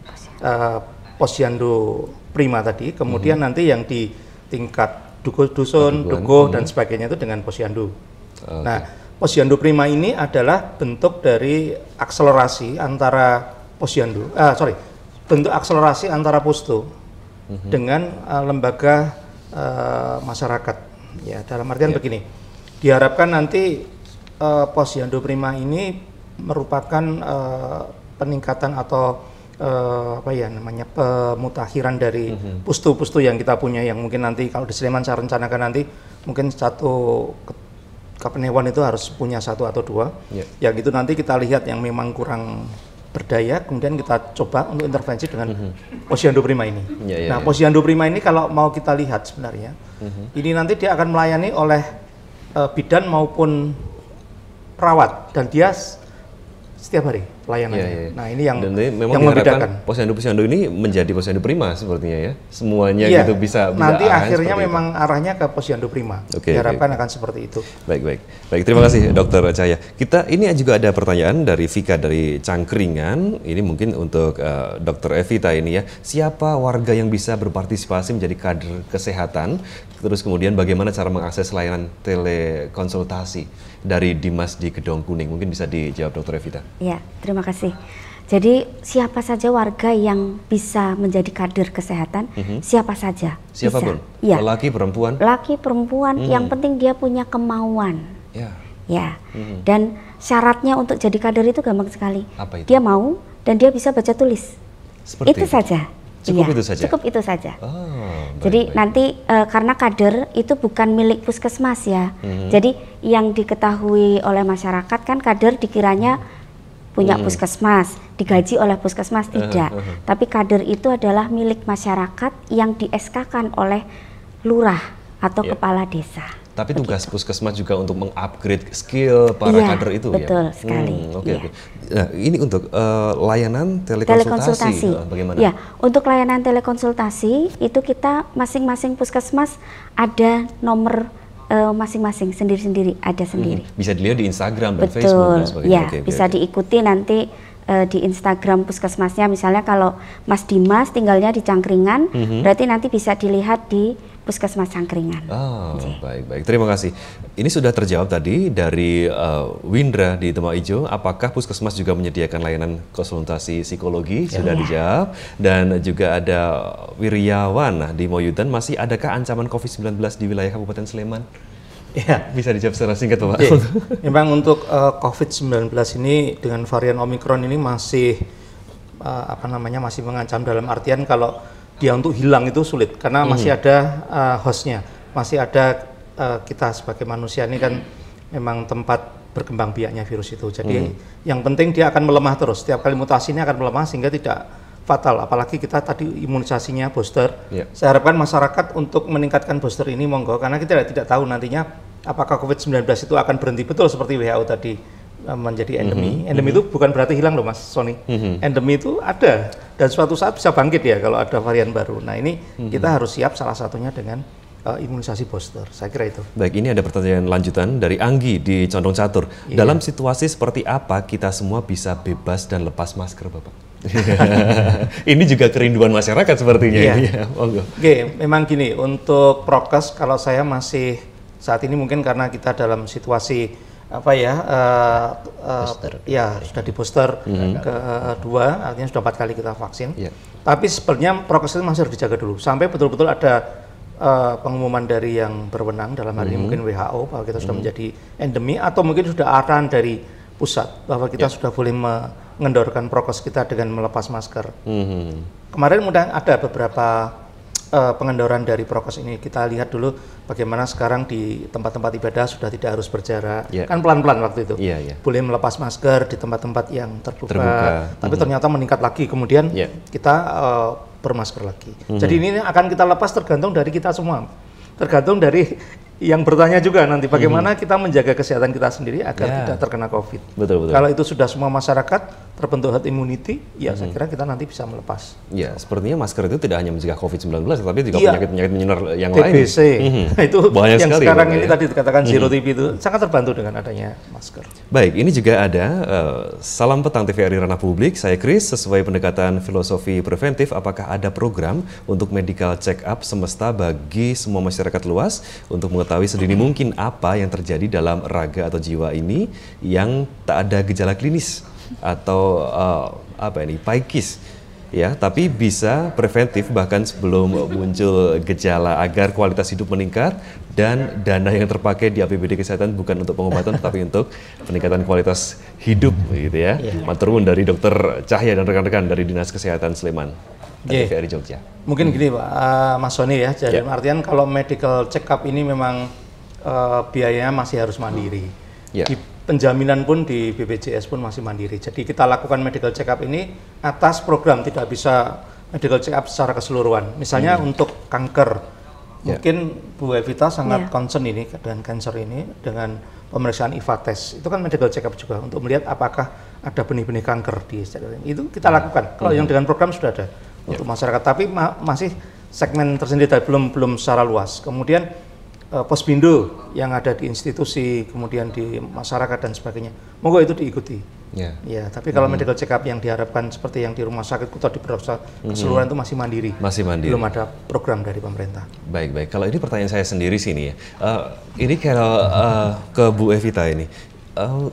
posyandu Prima tadi, kemudian nanti yang di tingkat dusun, dukuh dan sebagainya itu dengan posyandu. Nah, Posyandu Prima ini adalah bentuk dari akselerasi antara bentuk akselerasi antara Pustu dengan lembaga masyarakat. Ya, dalam artian begini, diharapkan nanti Posyandu Prima ini merupakan peningkatan atau pemutakhiran dari pustu-pustu yang kita punya, yang mungkin nanti kalau di Sleman saya rencanakan nanti mungkin satu Kapanewon itu harus punya satu atau dua, yang itu nanti kita lihat yang memang kurang berdaya, kemudian kita coba untuk intervensi dengan Posyandu Prima ini. Nah, Posyandu Prima ini kalau mau kita lihat sebenarnya, ini nanti dia akan melayani oleh bidan maupun perawat, dan dia setiap hari pelayanannya. Nah, ini yang membedakan. Posyandu-posyandu ini menjadi posyandu Prima sepertinya ya. Semuanya gitu bisa nanti akhirnya memang arahnya ke posyandu Prima. Diharapkan akan seperti itu. Baik, terima kasih Dokter Cahya. Kita ini juga ada pertanyaan dari Vika dari Cangkringan. Ini mungkin untuk Dokter Evita ini ya. Siapa warga yang bisa berpartisipasi menjadi kader kesehatan? Terus kemudian bagaimana cara mengakses layanan telekonsultasi dari Dimas di Gedong Kuning? Mungkin bisa dijawab Dokter Evita. Ya, terima kasih. Jadi siapa saja warga yang bisa menjadi kader kesehatan, siapa saja. Siapapun? Ya. Laki, perempuan? Laki, perempuan, yang penting dia punya kemauan. Ya. Dan syaratnya untuk jadi kader itu gampang sekali. Apa itu? Dia mau dan dia bisa baca tulis. Seperti itu saja. Cukup itu saja? Cukup itu saja. Baik. Jadi nanti karena kader itu bukan milik puskesmas ya. Jadi yang diketahui oleh masyarakat kan kader dikiranya punya puskesmas, digaji oleh puskesmas, tidak. Tapi kader itu adalah milik masyarakat yang di SK-kan oleh lurah atau kepala desa. Tapi tugas puskesmas juga untuk mengupgrade skill para kader itu betul ya? Betul sekali. Oke. Nah, ini untuk layanan telekonsultasi. Bagaimana? Ya, untuk layanan telekonsultasi itu kita masing-masing puskesmas ada nomor masing-masing, sendiri-sendiri, ada sendiri. Bisa dilihat di Instagram dan Betul. Facebook dan sebagainya. Ya, bisa diikuti nanti di Instagram puskesmasnya. Misalnya kalau Mas Dimas tinggalnya di Cangkringan, berarti nanti bisa dilihat di Puskesmas Cangkringan. Oh, baik. Terima kasih. Ini sudah terjawab tadi dari Windra di Demak Ijo. Apakah Puskesmas juga menyediakan layanan konsultasi psikologi? Sudah dijawab. Dan juga ada Wiryawan di Moyudan. Masih adakah ancaman COVID-19 di wilayah Kabupaten Sleman? Ya, bisa dijawab secara singkat, Pak. Memang untuk COVID-19 ini dengan varian Omikron ini masih masih mengancam, dalam artian kalau dia untuk hilang itu sulit karena masih ada hostnya, masih ada kita sebagai manusia ini kan memang tempat berkembang biaknya virus itu. Jadi yang penting dia akan melemah terus. Setiap kali mutasi ini akan melemah sehingga tidak fatal. Apalagi kita tadi imunisasinya booster. Saya harapkan masyarakat untuk meningkatkan booster ini monggo, karena kita tidak tahu nantinya apakah COVID-19 itu akan berhenti betul seperti WHO tadi menjadi endemi. Endemi itu bukan berarti hilang loh Mas Sony. Endemi itu ada dan suatu saat bisa bangkit ya kalau ada varian baru. Nah ini kita harus siap, salah satunya dengan imunisasi booster. Saya kira itu. Baik, ini ada pertanyaan lanjutan dari Anggi di Condong Catur. Dalam situasi seperti apa kita semua bisa bebas dan lepas masker, Bapak? Ini juga kerinduan masyarakat sepertinya. Oke, memang gini, untuk prokes kalau saya masih saat ini mungkin karena kita dalam situasi sudah di booster kedua, artinya sudah 4 kali kita vaksin. Tapi sebenarnya prokes itu masih harus dijaga dulu sampai betul-betul ada pengumuman dari yang berwenang, dalam hal ini mungkin WHO, bahwa kita sudah menjadi endemi, atau mungkin sudah arahan dari pusat bahwa kita sudah boleh mengendorkan prokes kita dengan melepas masker. Kemarin mudah ada beberapa pengendoran dari prokes ini. Kita lihat dulu bagaimana sekarang di tempat-tempat ibadah sudah tidak harus berjarak. Kan pelan-pelan waktu itu. Boleh melepas masker di tempat-tempat yang terbuka. Tapi ternyata meningkat lagi. Kemudian kita bermasker lagi. Jadi ini akan kita lepas tergantung dari kita semua. Tergantung dari yang bertanya juga nanti bagaimana kita menjaga kesehatan kita sendiri agar tidak terkena COVID. Betul. Kalau itu sudah semua masyarakat terbentuk herd immunity, ya saya kira kita nanti bisa melepas. Ya, sepertinya masker itu tidak hanya mencegah COVID-19, tapi juga penyakit-penyakit menular yang lain. TBC, itu banyak yang sekali, sekarang ini tadi dikatakan zero TB itu sangat terbantu dengan adanya masker. Baik, ini juga ada salam petang TVRI Ranah Publik. Saya Kris, sesuai pendekatan filosofi preventif, apakah ada program untuk medical check up semesta bagi semua masyarakat luas untuk mengetahui sedini mungkin apa yang terjadi dalam raga atau jiwa ini yang tak ada gejala klinis atau paikis ya, tapi bisa preventif bahkan sebelum muncul gejala agar kualitas hidup meningkat dan dana yang terpakai di APBD kesehatan bukan untuk pengobatan tapi untuk peningkatan kualitas hidup gitu ya. Matur nuwun dari Dr. Cahya dan rekan-rekan dari Dinas Kesehatan Sleman. TVRI Jogja. Mungkin gini Pak Mas Sony ya, jadi artian kalau medical check up ini memang biayanya masih harus mandiri. Di penjaminan pun di BPJS pun masih mandiri. Jadi kita lakukan medical check up ini atas program, tidak bisa medical check up secara keseluruhan. Misalnya untuk kanker, mungkin Bu Evita sangat concern ini dengan cancer ini dengan pemeriksaan IVA test. Itu kan medical check up juga untuk melihat apakah ada benih-benih kanker di itu kita lakukan. Kalau yang dengan program sudah ada untuk masyarakat, tapi masih segmen tersendiri, belum secara luas. Kemudian Posbindo yang ada di institusi, kemudian di masyarakat dan sebagainya, monggo itu diikuti. Ya, tapi kalau medical check up yang diharapkan seperti yang di rumah sakit atau di keseluruhan itu masih mandiri. Belum ada program dari pemerintah. Baik. Kalau ini pertanyaan saya sendiri sini ya. Ini kalau ke Bu Evita ini.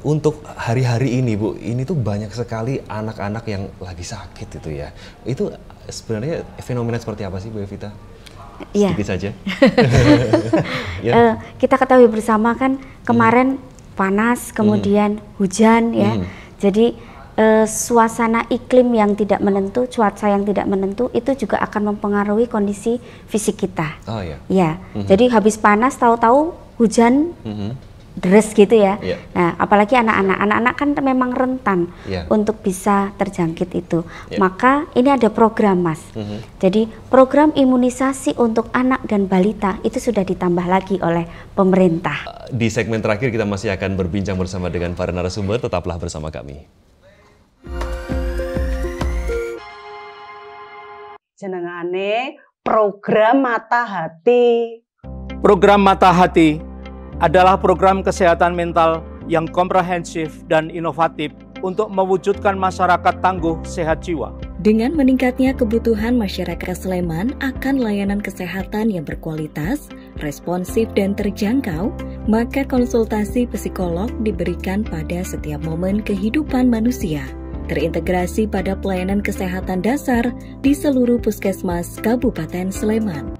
Untuk hari-hari ini Bu, ini tuh banyak sekali anak-anak yang lagi sakit itu ya. Itu sebenarnya fenomena seperti apa sih Bu Evita? Sedikit saja. Kita ketahui bersama kan kemarin panas, kemudian hujan ya. Jadi suasana iklim yang tidak menentu, cuaca yang tidak menentu itu juga akan mempengaruhi kondisi fisik kita. Ya. Jadi habis panas tahu-tahu hujan deres gitu ya. Yeah. Nah, apalagi anak-anak kan memang rentan untuk bisa terjangkit itu. Maka ini ada program, Mas. Jadi program imunisasi untuk anak dan balita itu sudah ditambah lagi oleh pemerintah. Di segmen terakhir kita masih akan berbincang bersama dengan para narasumber. Tetaplah bersama kami. Jenengane program Mata Hati. Program Mata Hati adalah program kesehatan mental yang komprehensif dan inovatif untuk mewujudkan masyarakat tangguh sehat jiwa. Dengan meningkatnya kebutuhan masyarakat Sleman akan layanan kesehatan yang berkualitas, responsif dan terjangkau, maka konsultasi psikolog diberikan pada setiap momen kehidupan manusia. Terintegrasi pada pelayanan kesehatan dasar di seluruh puskesmas Kabupaten Sleman.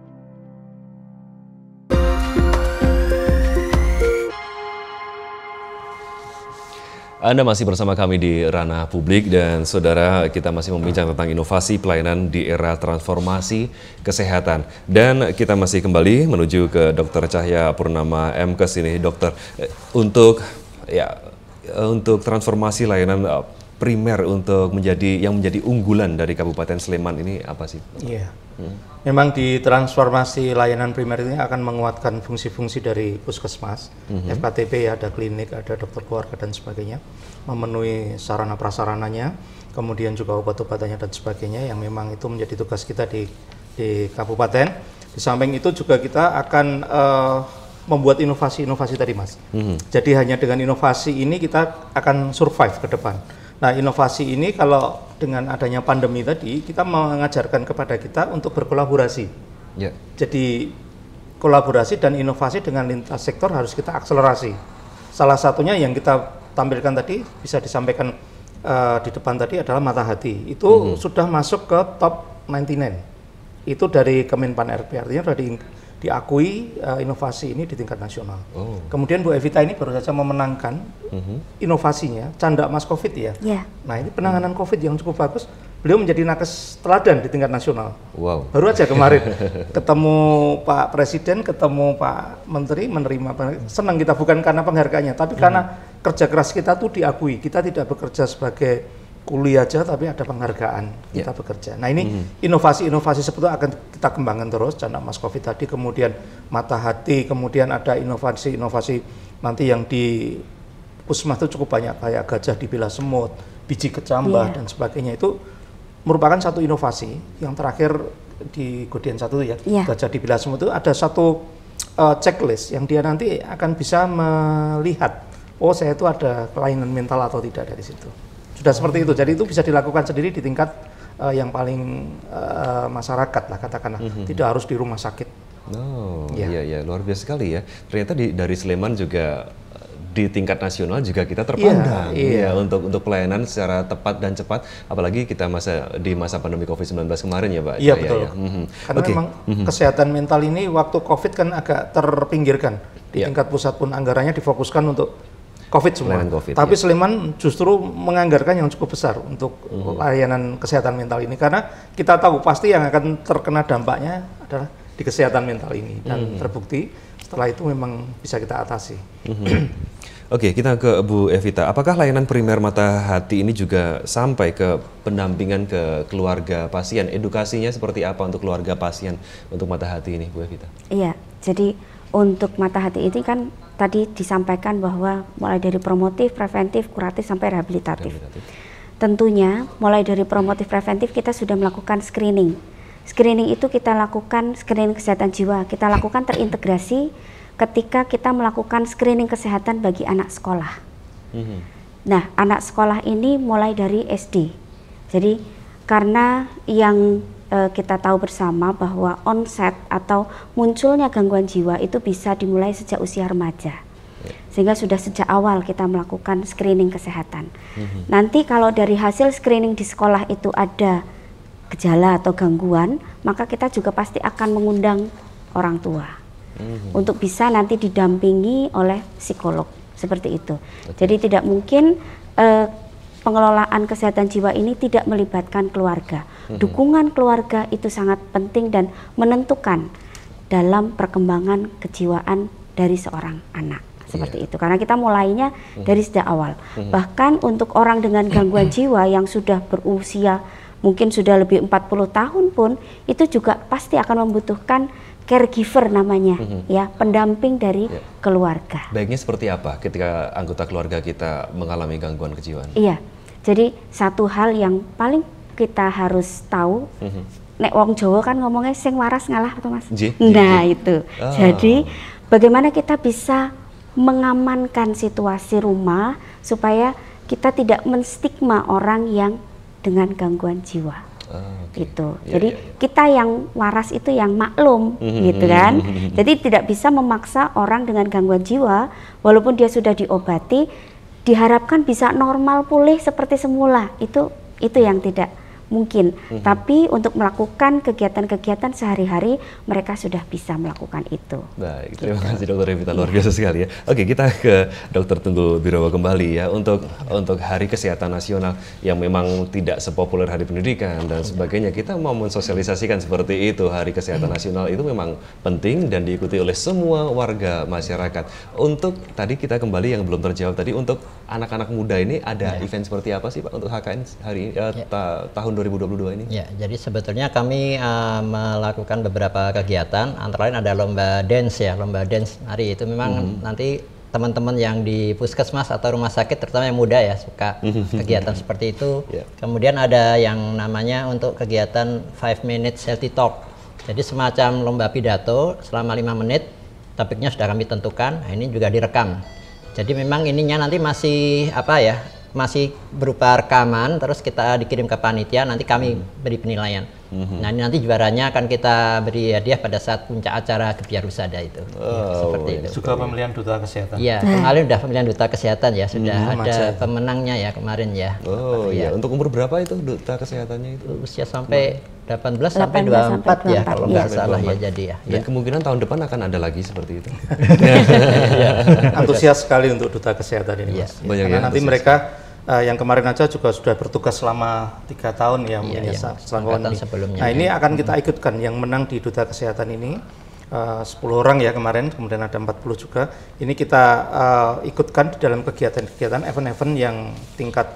Anda masih bersama kami di Ranah Publik dan saudara, kita masih membincang tentang inovasi pelayanan di era transformasi kesehatan. Dan kita masih kembali menuju ke Dr. Cahya Purnama MKes ini, dokter. Untuk transformasi layanan primer untuk menjadi unggulan dari Kabupaten Sleman ini apa sih? Iya. Memang di transformasi layanan primer ini akan menguatkan fungsi-fungsi dari puskesmas, FKTP, ada klinik, ada dokter keluarga dan sebagainya, memenuhi sarana prasarananya, kemudian juga obat-obatannya dan sebagainya yang memang itu menjadi tugas kita di kabupaten. Di samping itu juga kita akan membuat inovasi-inovasi tadi, Mas. Jadi hanya dengan inovasi ini kita akan survive ke depan. Nah, inovasi ini kalau dengan adanya pandemi tadi, kita mengajarkan kepada kita untuk berkolaborasi. Jadi kolaborasi dan inovasi dengan lintas sektor harus kita akselerasi. Salah satunya yang kita tampilkan tadi, bisa disampaikan di depan tadi adalah Mata Hati. Itu sudah masuk ke top 99. Itu dari Kemenpan RP, artinya sudah diakui inovasi ini di tingkat nasional. Kemudian Bu Evita ini baru saja memenangkan inovasinya, Canda Mas Covid ya. Nah, ini penanganan Covid yang cukup bagus. Beliau menjadi nakes teladan di tingkat nasional. Baru aja kemarin ketemu Pak Presiden, ketemu Pak Menteri, menerima. Senang kita bukan karena penghargaannya, tapi karena kerja keras kita tuh diakui. Kita tidak bekerja sebagai kuliah aja, tapi ada penghargaan kita bekerja. Nah, ini inovasi-inovasi seperti itu akan kita kembangkan terus. Canda Mas Covid tadi, kemudian Mata Hati, kemudian ada inovasi-inovasi nanti yang di puskesmas itu cukup banyak, kayak gajah dibilah semut, biji kecambah dan sebagainya. Itu merupakan satu inovasi. Yang terakhir di Godian 1 ya, gajah dibilah semut itu ada satu checklist yang dia nanti akan bisa melihat, oh saya itu ada kelainan mental atau tidak dari situ. Sudah seperti itu, jadi itu bisa dilakukan sendiri di tingkat yang paling masyarakat lah katakanlah, tidak harus di rumah sakit. Iya, luar biasa sekali ya. Ternyata dari Sleman juga di tingkat nasional juga kita terpandang untuk pelayanan secara tepat dan cepat, apalagi kita di masa pandemi COVID-19 kemarin ya Pak. Iya betul. Karena memang kesehatan mental ini waktu COVID kan agak terpinggirkan di tingkat pusat pun anggarannya difokuskan untuk COVID semua. Tapi Sleman justru menganggarkan yang cukup besar untuk layanan kesehatan mental ini, karena kita tahu pasti yang akan terkena dampaknya adalah di kesehatan mental ini, dan terbukti setelah itu memang bisa kita atasi. Oke, kita ke Bu Evita. Apakah layanan primer Mata Hati ini juga sampai ke pendampingan ke keluarga pasien? Edukasinya seperti apa untuk keluarga pasien untuk Mata Hati ini, Bu Evita? Iya, jadi untuk Mata Hati ini kan tadi disampaikan bahwa mulai dari promotif, preventif, kuratif, sampai rehabilitatif. Tentunya mulai dari promotif preventif kita sudah melakukan screening. Screening itu kita lakukan screening kesehatan jiwa, kita lakukan terintegrasi ketika kita melakukan screening kesehatan bagi anak sekolah. Nah, anak sekolah ini mulai dari SD. Jadi karena yang kita tahu bersama bahwa onset atau munculnya gangguan jiwa itu bisa dimulai sejak usia remaja. Sehingga sudah sejak awal kita melakukan screening kesehatan. Nanti kalau dari hasil screening di sekolah itu ada gejala atau gangguan, maka kita juga pasti akan mengundang orang tua untuk bisa nanti didampingi oleh psikolog, seperti itu. Jadi tidak mungkin pengelolaan kesehatan jiwa ini tidak melibatkan keluarga. Dukungan keluarga itu sangat penting dan menentukan dalam perkembangan kejiwaan dari seorang anak. seperti itu. Karena kita mulainya dari sejak awal. Bahkan untuk orang dengan gangguan jiwa yang sudah berusia mungkin sudah lebih 40 tahun pun itu juga pasti akan membutuhkan caregiver namanya, ya, pendamping dari keluarga. Baiknya seperti apa ketika anggota keluarga kita mengalami gangguan kejiwaan? Iya, jadi satu hal yang paling kita harus tahu, nek wong Jawa kan ngomongnya sing waras ngalah atau Mas? Nah itu, jadi bagaimana kita bisa mengamankan situasi rumah supaya kita tidak menstigma orang yang dengan gangguan jiwa. Gitu. Jadi kita yang waras itu yang maklum, gitu kan. Jadi tidak bisa memaksa orang dengan gangguan jiwa, walaupun dia sudah diobati, diharapkan bisa normal pulih seperti semula. Itu yang tidak mungkin. Tapi untuk melakukan kegiatan-kegiatan sehari-hari mereka sudah bisa melakukan itu. Baik, terima kasih Dokter Evita, luar biasa sekali ya. Oke, kita ke Dokter Tunggul Birawa kembali ya untuk Hari Kesehatan Nasional yang memang tidak sepopuler Hari Pendidikan dan sebagainya. Kita mau mensosialisasikan seperti itu. Hari Kesehatan Nasional itu memang penting dan diikuti oleh semua warga masyarakat. Untuk tadi kita kembali yang belum terjawab tadi, untuk anak-anak muda ini ada event seperti apa sih Pak untuk HKN hari tahun 2022 ini? Ya, jadi sebetulnya kami melakukan beberapa kegiatan, antara lain ada lomba dance ya, lomba dance nari itu memang nanti teman-teman yang di puskesmas atau rumah sakit, terutama yang muda ya, suka kegiatan seperti itu. Kemudian ada yang namanya untuk kegiatan 5 minutes healthy talk. Jadi semacam lomba pidato selama 5 menit, topiknya sudah kami tentukan, nah, ini juga direkam. Jadi memang ininya nanti masih masih berupa rekaman, terus kita dikirim ke panitia, nanti kami beri penilaian. Nah, ini nanti juaranya akan kita beri hadiah pada saat puncak acara Gebiar Husada itu. Seperti itu. Juga pemilihan duta kesehatan. Iya, kemarin sudah pemilihan duta kesehatan ya, sudah ada pemenangnya ya kemarin ya. Oh iya, untuk umur berapa itu duta kesehatannya itu? Usia sampai 18 sampai 24 ya kalau nggak salah ya, jadi ya. Dan kemungkinan tahun depan akan ada lagi seperti itu. Antusias sekali untuk duta kesehatan ini, Mas. Karena nanti mereka yang kemarin aja juga sudah bertugas selama 3 tahun ya, mungkin selama ini. Nah, ini akan kita ikutkan yang menang di duta kesehatan ini 10 orang ya kemarin, kemudian ada 40 juga. Ini kita ikutkan di dalam kegiatan-kegiatan event-event yang tingkat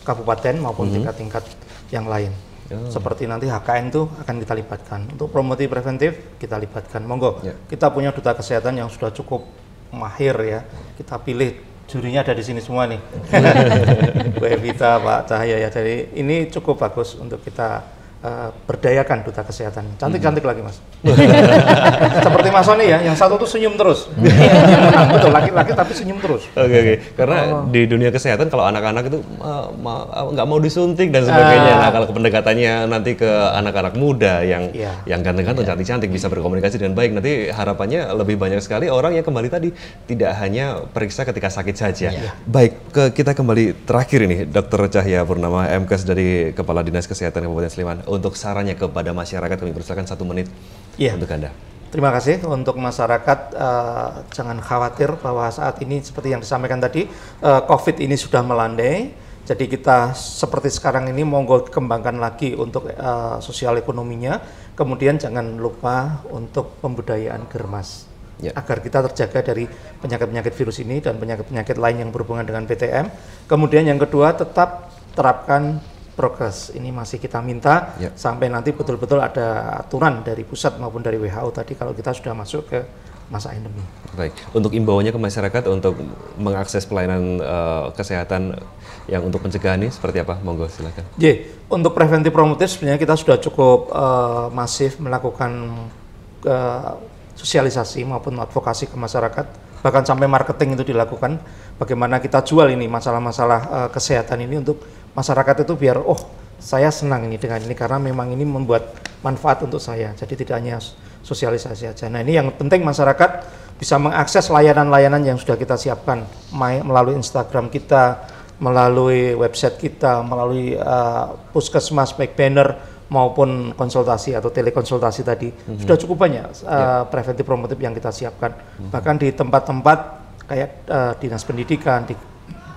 kabupaten maupun tingkat yang lain. Seperti nanti HKN itu akan kita libatkan. Untuk promosi preventif kita libatkan. Monggo, kita punya duta kesehatan yang sudah cukup mahir ya. Kita pilih, jurinya ada di sini semua nih. Bu Evita, Pak Cahaya ya. Jadi ini cukup bagus untuk kita berdayakan duta kesehatan. Cantik-cantik lagi, Mas. Seperti Mas Sony ya, yang satu tuh senyum terus. Yang menang, betul, laki-laki tapi senyum terus. Oke. Karena di dunia kesehatan kalau anak-anak itu nggak mau disuntik dan sebagainya. Nah, kalau pendekatannya nanti ke anak-anak muda yang ganteng-ganteng, cantik-cantik, bisa berkomunikasi dengan baik, nanti harapannya lebih banyak sekali orang yang kembali tadi tidak hanya periksa ketika sakit saja. Baik, kita kembali terakhir ini, Dr. Cahya Purnama, MKes dari Kepala Dinas Kesehatan Kabupaten Sleman. Untuk sarannya kepada masyarakat, kami persilakan 1 menit untuk Anda. Terima kasih untuk masyarakat, jangan khawatir bahwa saat ini seperti yang disampaikan tadi, COVID ini sudah melandai. Jadi kita seperti sekarang ini monggo kembangkan lagi untuk sosial ekonominya. Kemudian jangan lupa untuk pembudayaan germas. Agar kita terjaga dari penyakit-penyakit virus ini dan penyakit-penyakit lain yang berhubungan dengan PTM. Kemudian yang kedua, tetap terapkan progres. Ini masih kita minta sampai nanti betul-betul ada aturan dari pusat maupun dari WHO tadi kalau kita sudah masuk ke masa endemi. Baik, untuk imbauannya ke masyarakat untuk mengakses pelayanan kesehatan yang untuk pencegahan ini seperti apa? Monggo silakan. Untuk preventif promotif sebenarnya kita sudah cukup masif melakukan sosialisasi maupun advokasi ke masyarakat, bahkan sampai marketing itu dilakukan. Bagaimana kita jual ini masalah-masalah kesehatan ini untuk masyarakat itu biar saya senang ini dengan ini karena memang ini membuat manfaat untuk saya. Jadi tidak hanya sosialisasi saja. Nah, ini yang penting masyarakat bisa mengakses layanan-layanan yang sudah kita siapkan melalui Instagram kita, melalui website kita, melalui puskesmas baik banner maupun konsultasi atau telekonsultasi tadi. Sudah cukup banyak preventif promotif yang kita siapkan. Bahkan di tempat-tempat kayak dinas pendidikan, di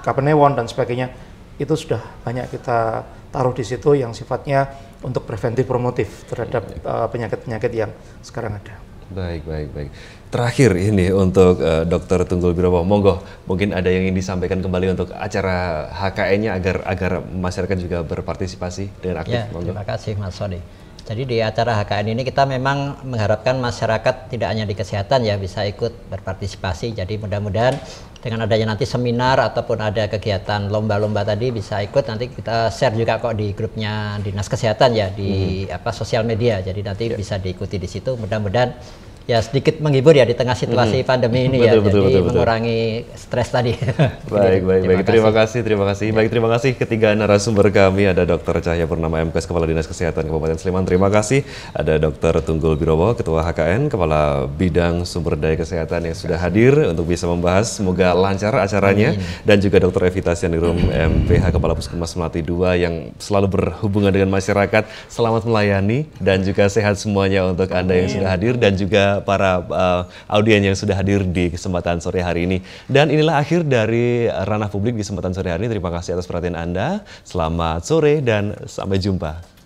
Kapanewon dan sebagainya, itu sudah banyak kita taruh di situ yang sifatnya untuk preventif promotif terhadap penyakit-penyakit yang sekarang ada. Baik. Terakhir ini untuk Dr. Tunggul Birowo, monggo mungkin ada yang ingin disampaikan kembali untuk acara HKN-nya agar masyarakat juga berpartisipasi dengan aktif. Ya, terima kasih Mas Sony. Jadi di acara HKN ini kita memang mengharapkan masyarakat tidak hanya di kesehatan ya bisa ikut berpartisipasi. Jadi mudah-mudahan dengan adanya nanti seminar ataupun ada kegiatan lomba-lomba tadi bisa ikut. Nanti kita share juga kok di grupnya Dinas Kesehatan ya di sosial media. Jadi nanti bisa diikuti di situ. Mudah-mudahan ya sedikit menghibur ya di tengah situasi pandemi ini betul, mengurangi stres tadi. Baik. Terima kasih. Baik, terima kasih ketiga narasumber kami. Ada Dr. Cahya Purnama MKes, Kepala Dinas Kesehatan Kabupaten Sleman. Terima kasih. Ada Dr. Tunggul Birowo, Ketua HKN, Kepala Bidang Sumber Daya Kesehatan yang sudah hadir untuk bisa membahas. Semoga lancar acaranya. Dan juga Dr. Evita Sianirum MPH, Kepala Puskesmas Melati 2 yang selalu berhubungan dengan masyarakat. Selamat melayani dan juga sehat semuanya untuk Anda yang sudah hadir dan juga para audien yang sudah hadir di kesempatan sore hari ini. Dan inilah akhir dari Ranah Publik di kesempatan sore hari ini. Terima kasih atas perhatian Anda. Selamat sore dan sampai jumpa.